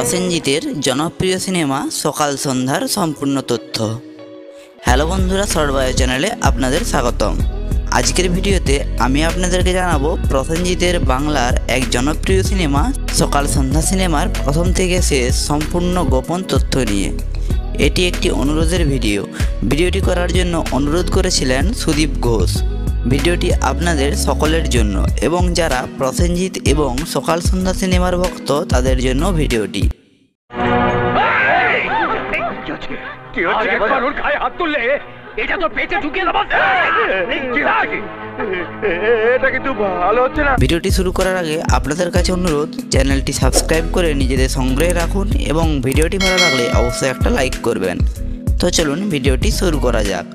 প্রসেনজিতের জনপ্রিয় সিনেমা সকাল সন্ধ্যার সম্পূর্ণ তথ্য। হ্যালো বন্ধুরা, শর্টবায়ো চ্যানেলে আপনাদের স্বাগতম। আজকের ভিডিওতে আমি আপনাদেরকে জানাবো প্রসেনজিতের বাংলার এক জনপ্রিয় সিনেমা সকাল সন্ধ্যা সিনেমার প্রথম থেকে শেষ সম্পূর্ণ গোপন তথ্য নিয়ে। এটি একটি অনুরোধের ভিডিওটি করার জন্য অনুরোধ করেছিলেন সুদীপ ঘোষ। ভিডিওটি আপনাদের সকলের জন্য এবং যারা প্রসেনজিৎ এবং সকাল সন্ধ্যা সিনেমার ভক্ত তাদের জন্য ভিডিওটি। ভিডিওটি শুরু করার আগে আপনাদের কাছে অনুরোধ, চ্যানেলটি সাবস্ক্রাইব করে নিজেদের সংগ্রহে রাখুন এবং ভিডিওটি ভালো লাগলে অবশ্যই একটা লাইক করবেন। তো চলুন ভিডিওটি শুরু করা যাক।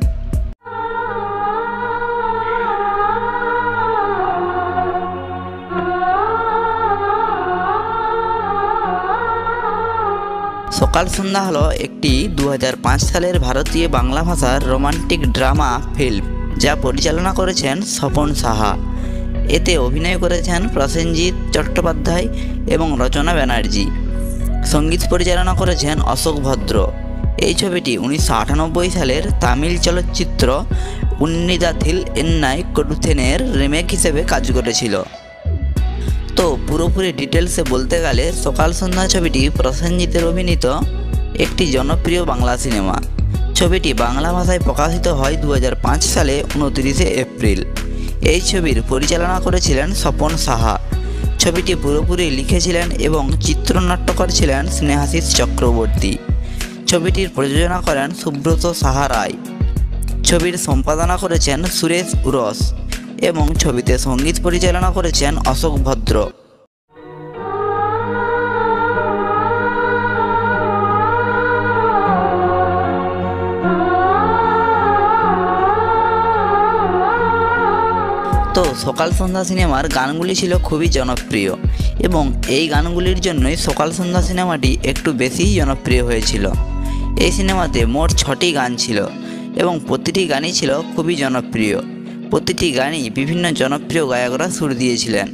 সকাল সন্ধ্যা হলো একটি 2005 সালের ভারতীয় বাংলা ভাষার রোমান্টিক ড্রামা ফিল্ম, যা পরিচালনা করেছেন স্বপন সাহা। এতে অভিনয় করেছেন প্রসেনজিৎ চট্টোপাধ্যায় এবং রচনা ব্যানার্জি। সঙ্গীত পরিচালনা করেছেন অশোক ভদ্র। এই ছবিটি 1998 সালের তামিল চলচ্চিত্র উন্নিদাথিল এন্নাই করুথেনের রিমেক হিসেবে কাজ করেছিল। তো পুরোপুরি ডিটেলসে বলতে গেলে সকাল সন্ধ্যা ছবিটি প্রসেনজিতের অভিনীত একটি জনপ্রিয় বাংলা সিনেমা। ছবিটি বাংলা ভাষায় প্রকাশিত হয় 2005 সালে 29 এপ্রিল। এই ছবির পরিচালনা করেছিলেন স্বপন সাহা। ছবিটি পুরোপুরি লিখেছিলেন এবং চিত্রনাট্যকার ছিলেন স্নেহাশিস চক্রবর্তী। ছবিটির প্রযোজনা করেন সুব্রত সাহা রায়। ছবির সম্পাদনা করেছেন সুরেশ উরস এবং ছবিতে সঙ্গীত পরিচালনা করেছেন অশোক ভদ্র। তো সকাল সন্ধ্যা সিনেমার গানগুলি ছিল খুবই জনপ্রিয় এবং এই গানগুলির জন্যই সকাল সন্ধ্যা সিনেমাটি একটু বেশিই জনপ্রিয় হয়েছিল। এই সিনেমাতে মোট 6টি গান ছিল এবং প্রতিটি গানই ছিল খুবই জনপ্রিয়। প্রতিটি গানই বিভিন্ন জনপ্রিয় গায়করা সুর দিয়েছিলেন।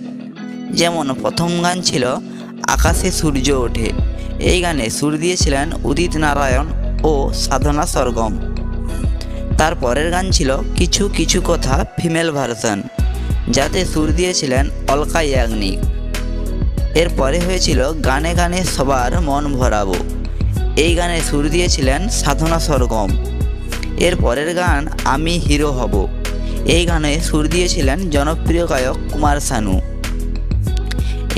যেমন প্রথম গান ছিল আকাশে সূর্য ওঠে। এই গানে সুর দিয়েছিলেন উদিত নারায়ণ ও সাধনা সরগম। তারপরের গান ছিল কিছু কিছু কথা ফিমেল ভার্সন, যাতে সুর দিয়েছিলেন অলকা ইয়াগনিক। এরপরে হয়েছিল গানে গানে সবার মন ভরাবো। এই গানে সুর দিয়েছিলেন সাধনা সরগম। এর পরের গান আমি হিরো হব। এই গানে সুর দিয়েছিলেন জনপ্রিয় গায়ক কুমার শানু।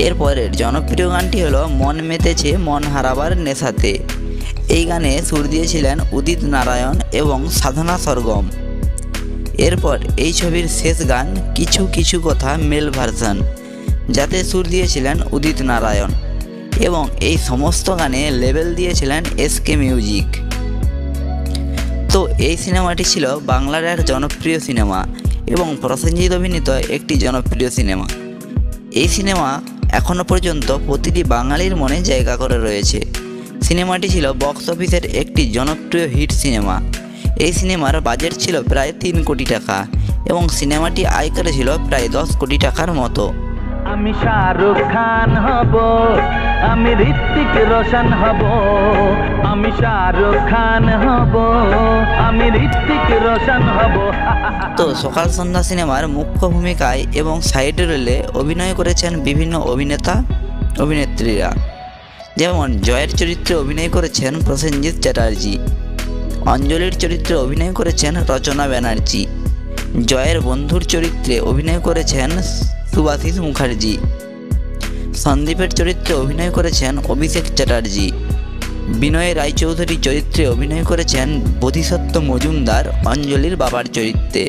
এরপরের জনপ্রিয় গানটি হলো মন মেতেছে মন হারাবার নেশাতে। এই গানে সুর দিয়েছিলেন উদিত নারায়ণ এবং সাধনা সরগম। এরপর এই ছবির শেষ গান কিছু কিছু কথা মেল ভার্সন, যাতে সুর দিয়েছিলেন উদিত নারায়ণ এবং এই সমস্ত গানে লেবেল দিয়েছিলেন এসকে মিউজিক। তো এই সিনেমাটি ছিল বাংলার এক জনপ্রিয় সিনেমা এবং প্রসেনজিৎ অভিনীত একটি জনপ্রিয় সিনেমা। এই সিনেমা এখনও পর্যন্ত প্রতিটি বাঙালির মনে জায়গা করে রয়েছে। সিনেমাটি ছিল বক্স অফিসের একটি জনপ্রিয় হিট সিনেমা। এই সিনেমার বাজেট ছিল প্রায় 3 কোটি টাকা এবং সিনেমাটি আয় করেছিল প্রায় 10 কোটি টাকার মতো। আমি শাহরুখ খান হব, আমি ঋত্বিক রোশন হব, আমি শাহরুখ খান হব, আমি ঋত্বিক রোশন হব। তো সকাল সন্ধ্যা সিনেমার মুখ্য ভূমিকায় এবং সাইড রোলে অভিনয় করেছেন বিভিন্ন অভিনেতা অভিনেত্রীরা। যেমন জয়ের চরিত্রে অভিনয় করেছেন প্রসেনজিৎ চ্যাটার্জি, অঞ্জলির চরিত্রে অভিনয় করেছেন রচনা ব্যানার্জি, জয়ের বন্ধুর চরিত্রে অভিনয় করেছেন সুভাশিস মুখার্জি, সন্দীপের চরিত্রে অভিনয় করেছেন অভিষেক চ্যাটার্জি, বিনয় রায়চৌধুরীর চরিত্রে অভিনয় করেছেন বোধিসত্ত্ব মজুমদার অঞ্জলির বাবার চরিত্রে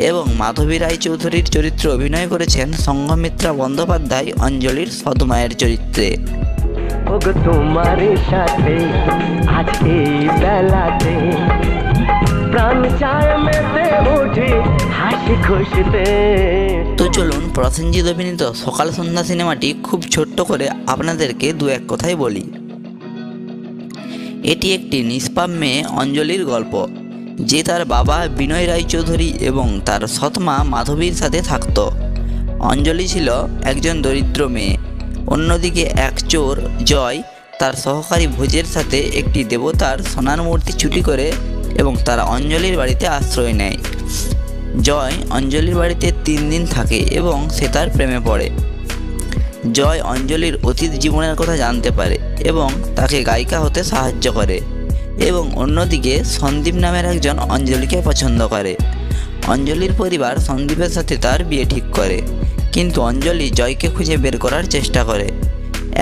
এবং মাধবী রায়চৌধুরীর চরিত্রে অভিনয় করেছেন সংঘমিত্রা বন্দ্যোপাধ্যায় অঞ্জলির সৎমায়ের চরিত্রে। তোমার সাথে আজ এই বেলাতে প্রাণ চায় মেতে ওঠে হাসি খুশিতে। তো চলুন প্রসেনজিৎ অভিনীত সকাল সন্ধ্যা সিনেমাটি খুব ছোট্ট করে আপনাদেরকে দু এক কথায় বলি। এটি একটি নিষ্পাপ মেয়ে অঞ্জলির গল্প, যে তার বাবা বিনয় রায়চৌধুরী এবং তার সৎমা মাধবীর সাথে থাকত। অঞ্জলি ছিল একজন দরিদ্র মেয়ে। অন্যদিকে এক চোর জয় তার সহকারী ভোজের সাথে একটি দেবতার সোনার মূর্তি চুরি করে এবং তারা অঞ্জলির বাড়িতে আশ্রয় নেয়। জয় অঞ্জলির বাড়িতে 3 দিন থাকে এবং সে তার প্রেমে পড়ে। জয় অঞ্জলির অতীত জীবনের কথা জানতে পারে এবং তাকে গায়িকা হতে সাহায্য করে এবং অন্যদিকে সন্দীপ নামের একজন অঞ্জলিকে পছন্দ করে। অঞ্জলির পরিবার সন্দীপের সাথে তার বিয়ে ঠিক করে, কিন্তু অঞ্জলি জয়কে খুঁজে বের করার চেষ্টা করে।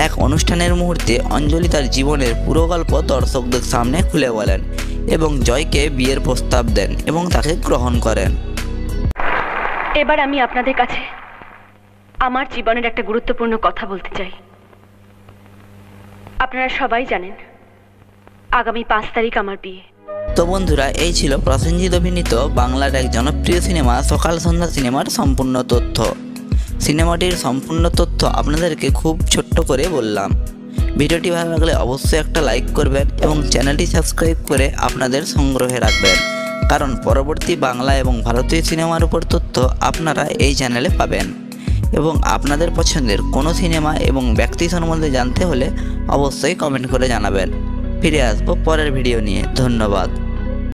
এক অনুষ্ঠানের মুহূর্তে অঞ্জলি তার জীবনের পুরো গল্প দর্শকদের সামনে খুলে বলেন এবং জয়কে বিয়ের প্রস্তাব দেন এবং তাকে গ্রহণ করেন। এবার আমি আপনাদের কাছে আমার জীবনের একটা গুরুত্বপূর্ণ কথা বলতে চাই। আপনারা সবাই জানেন আগামী 5 তারিখ আমার বিয়ে। তো বন্ধুরা, এই ছিল প্রসেনজিৎ অভিনীত বাংলার এক জনপ্রিয় সিনেমা সকাল সন্ধ্যা সিনেমার সম্পূর্ণ তথ্য। সিনেমাটির সম্পূর্ণ তথ্য আপনাদেরকে খুব ছোট্ট করে বললাম। ভিডিওটি ভালো লাগলে অবশ্যই একটা লাইক করবেন এবং চ্যানেলটি সাবস্ক্রাইব করে আপনাদের সংগ্রহে রাখবেন, কারণ পরবর্তী বাংলা এবং ভারতীয় সিনেমার উপর তথ্য আপনারা এই চ্যানেলে পাবেন। এবং আপনাদের পছন্দের কোনো সিনেমা এবং ব্যক্তি সম্বন্ধে জানতে হলে অবশ্যই কমেন্ট করে জানাবেন। ফিরে আসবো পরের ভিডিও নিয়ে। ধন্যবাদ।